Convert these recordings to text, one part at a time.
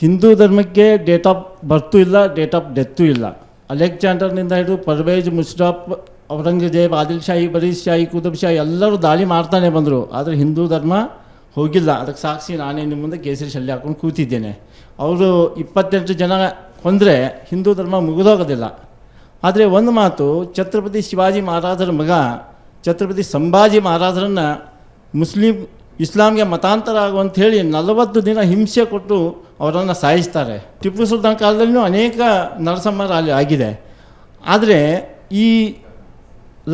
ಹಿಂದೂ ಧರ್ಮಕ್ಕೆ date of birth ಇಲ್ಲ, date of ಡೆತ್ತು ಇಲ್ಲ. ಅಲೆಕ್ಸಾಂಡರ್ನಿಂದ ಹಿಡಿದು ಪರ್ವೇಜ್ ಮುಷರಫ್, ಔರಂಗಜೇಬ್, ಆದಿಲ್ ಶಾಹಿ, ಬರೀದ್ ಶಾಹಿ, ಕುತುಬ್ ಶಾಹಿ ಎಲ್ಲರೂ ದಾಳಿ ಮಾಡ್ತಾನೆ ಬಂದರು. ಆದರೆ ಹಿಂದೂ ಧರ್ಮ ಹೋಗಿಲ್ಲ. ಅದಕ್ಕೆ ಸಾಕ್ಷಿ ನಾನೇ ನಿಮ್ಮ ಮುಂದೆ ಕೇಸರಿ ಶಲ್ಯ ಹಾಕೊಂಡು ಕೂತಿದ್ದೇನೆ. ಅವರು 28 ಜನ ಕೊಂದರೆ ಹಿಂದೂ ಧರ್ಮ ಮುಗಿದೋಗೋದಿಲ್ಲ. ಆದರೆ ಒಂದು ಮಾತು, ಛತ್ರಪತಿ ಶಿವಾಜಿ ಮಹಾರಾಜರ ಮಗ ಛತ್ರಪತಿ ಸಂಭಾಜಿ ಮಹಾರಾಜರನ್ನು ಇಸ್ಲಾಂಗೆ ಮತಾಂತರ ಆಗುವಂತ ಹೇಳಿ 40 ದಿನ ಹಿಂಸೆ ಕೊಟ್ಟು ಅವರನ್ನು ಸಾಯಿಸ್ತಾರೆ. ಟಿಪ್ಪು ಸುಲ್ತಾನ್ ಕಾಲದಲ್ಲೂ ಅನೇಕ ನರಸಂಹಾರ ಅಲ್ಲಿ ಆಗಿದೆ. ಆದರೆ ಈ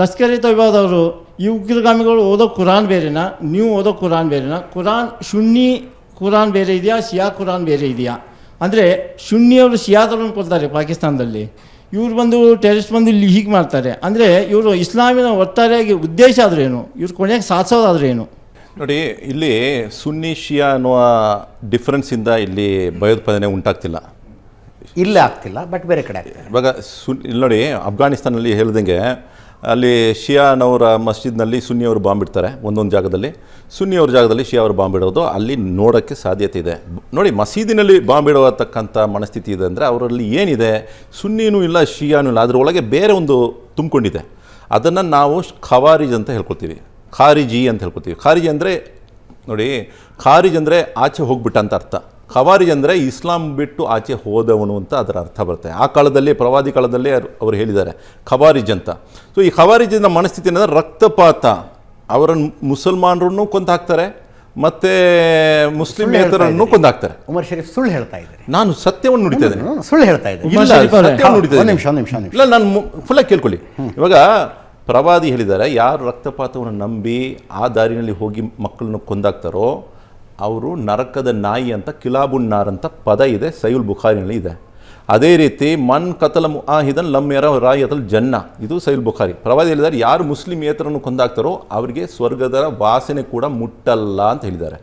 ಲಷ್ಕರ್ ಇ ತೊಯ್ಬಾದವರು, ಈ ಉಗ್ರಗಾಮಿಗಳು ಓದೋ ಕುರಾನ್ ಬೇರೆನಾ, ನೀವು ಓದೋ ಕುರಾನ್ ಬೇರೆನಾ? ಕುರಾನ್ ಸುನ್ನಿ ಕುರಾನ್ ಬೇರೆ ಇದೆಯಾ, ಶಿಯಾ ಕುರಾನ್ ಬೇರೆ ಇದೆಯಾ? ಅಂದರೆ ಸುನ್ನಿಯವರು ಶಿಯಾದವ್ರನ್ನ ಕೊಡ್ತಾರೆ ಪಾಕಿಸ್ತಾನದಲ್ಲಿ, ಇವ್ರು ಬಂದು ಟೆರರಿಸ್ಟ್ ಬಂದು ಇಲ್ಲಿ ಹೀಗೆ ಮಾಡ್ತಾರೆ. ಅಂದರೆ ಇವರು ಇಸ್ಲಾಮಿನ ಒಟ್ಟಾರೆಯಾಗಿ ಉದ್ದೇಶ ಆದ್ರೇನು, ಇವ್ರು ಕೊನೆಗೆ ಸಾಧಿಸೋದಾದ್ರೇನು? ನೋಡಿ, ಇಲ್ಲಿ ಸುನ್ನಿ ಶಿಯಾ ಅನ್ನುವ ಡಿಫ್ರೆನ್ಸಿಂದ ಇಲ್ಲಿ ಭಯೋತ್ಪಾದನೆ ಉಂಟಾಗ್ತಿಲ್ಲ, ಇಲ್ಲೇ ಆಗ್ತಿಲ್ಲ, ಬಟ್ ಬೇರೆ ಕಡೆ ಆಗ್ತಿಲ್ಲ. ಇವಾಗ ಇಲ್ಲಿ ನೋಡಿ, ಅಫ್ಘಾನಿಸ್ತಾನಲ್ಲಿ ಹೇಳ್ದಂಗೆ ಅಲ್ಲಿ ಶಿಯಾನವರ ಮಸ್ಜಿದ್ನಲ್ಲಿ ಸುನ್ನಿಯವರು ಬಾಂಬ್ ಇಡ್ತಾರೆ ಒಂದೊಂದು ಜಾಗದಲ್ಲಿ, ಸುನ್ನಿಯವ್ರ ಜಾಗದಲ್ಲಿ ಶಿಯಾ ಅವರು ಬಾಂಬ್ ಇಡೋದು ಅಲ್ಲಿ ನೋಡೋಕ್ಕೆ ಸಾಧ್ಯತೆ ಇದೆ. ನೋಡಿ, ಮಸೀದಿನಲ್ಲಿ ಬಾಂಬ್ ಇಡತಕ್ಕಂಥ ಮನಸ್ಥಿತಿ ಇದೆ ಅಂದರೆ ಅವರಲ್ಲಿ ಏನಿದೆ, ಸುನ್ನಿನೂ ಇಲ್ಲ ಶಿಯಾನೂ ಇಲ್ಲ, ಅದರೊಳಗೆ ಬೇರೆ ಒಂದು ತುಂಬಿಕೊಂಡಿದೆ. ಅದನ್ನು ನಾವು ಖವಾರಿಜ್ ಅಂತ ಹೇಳ್ಕೊತೀವಿ, ಖಾರಿಜಿ ಅಂತ ಹೇಳ್ಕೊತೀವಿ. ಖಾರಿಜಿ ಅಂದರೆ ನೋಡಿ, ಖಾರಿಜ್ ಅಂದರೆ ಆಚೆ ಹೋಗ್ಬಿಟ್ಟ ಅಂತ ಅರ್ಥ. ಖವಾರಿಜ್ ಅಂದರೆ ಇಸ್ಲಾಂ ಬಿಟ್ಟು ಆಚೆ ಹೋದವನು ಅಂತ ಅದರ ಅರ್ಥ ಬರುತ್ತೆ. ಆ ಕಾಲದಲ್ಲಿ, ಪ್ರವಾದಿ ಕಾಲದಲ್ಲಿ ಅವರು ಹೇಳಿದ್ದಾರೆ ಖವಾರಿಜ್ ಅಂತ. ಸೊ ಈ ಖವಾರಿಜಿನ ಮನಸ್ಥಿತಿ ಏನಂದರೆ ರಕ್ತಪಾತ, ಅವರನ್ನು ಮುಸಲ್ಮಾನರನ್ನು ಕೊಂದು ಹಾಕ್ತಾರೆ ಮತ್ತು ಮುಸ್ಲಿಮೇತರನ್ನು ಕೊಂದು ಹಾಕ್ತಾರೆ. ಉಮರ್ ಶರೀಫ್ ಸುಳ್ಳು ಹೇಳ್ತಾ ಇದ್ದಾರೆ. ನಾನು ಸತ್ಯವನ್ನು ನುಡಿತಾ ಇದ್ದೇನೆ, ಸುಳ್ಳು ಹೇಳ್ತಾ ಇದ್ದಾರೆ. ಇಲ್ಲ, ನಾನು ಫುಲ್ಲಾಗಿ ಕೇಳ್ಕೊಳ್ಳಿ. ಇವಾಗ ಪ್ರವಾದಿ ಹೇಳಿದ್ದಾರೆ, ಯಾರು ರಕ್ತಪಾತವನ್ನು ನಂಬಿ ಆ ದಾರಿನಲ್ಲಿ ಹೋಗಿ ಮಕ್ಕಳನ್ನು ಕೊಂದಾಕ್ತಾರೋ ಅವರು ನರಕದ ನಾಯಿ ಅಂತ, ಕಿಲಾಬುನ್ ನಾರ್ ಅಂತ ಪದ ಇದೆ, ಸೈಯುಲ್ ಬುಖಾರಿನಲ್ಲಿ ಇದೆ. ಅದೇ ರೀತಿ ಮನ್ ಕತಲ ಮುಆಹಿದನ್ ಲಮ್ ಯರ ರಾಯತಲ್ ಜನ್ನ, ಇದು ಸೈಯುಲ್ ಬುಖಾರಿ. ಪ್ರವಾದಿ ಹೇಳಿದ್ದಾರೆ, ಯಾರು ಮುಸ್ಲಿಮೇತರನ್ನು ಕೊಂದಾಕ್ತಾರೋ ಅವರಿಗೆ ಸ್ವರ್ಗದ ವಾಸನೆ ಕೂಡ ಮುಟ್ಟಲ್ಲ ಅಂತ ಹೇಳಿದ್ದಾರೆ.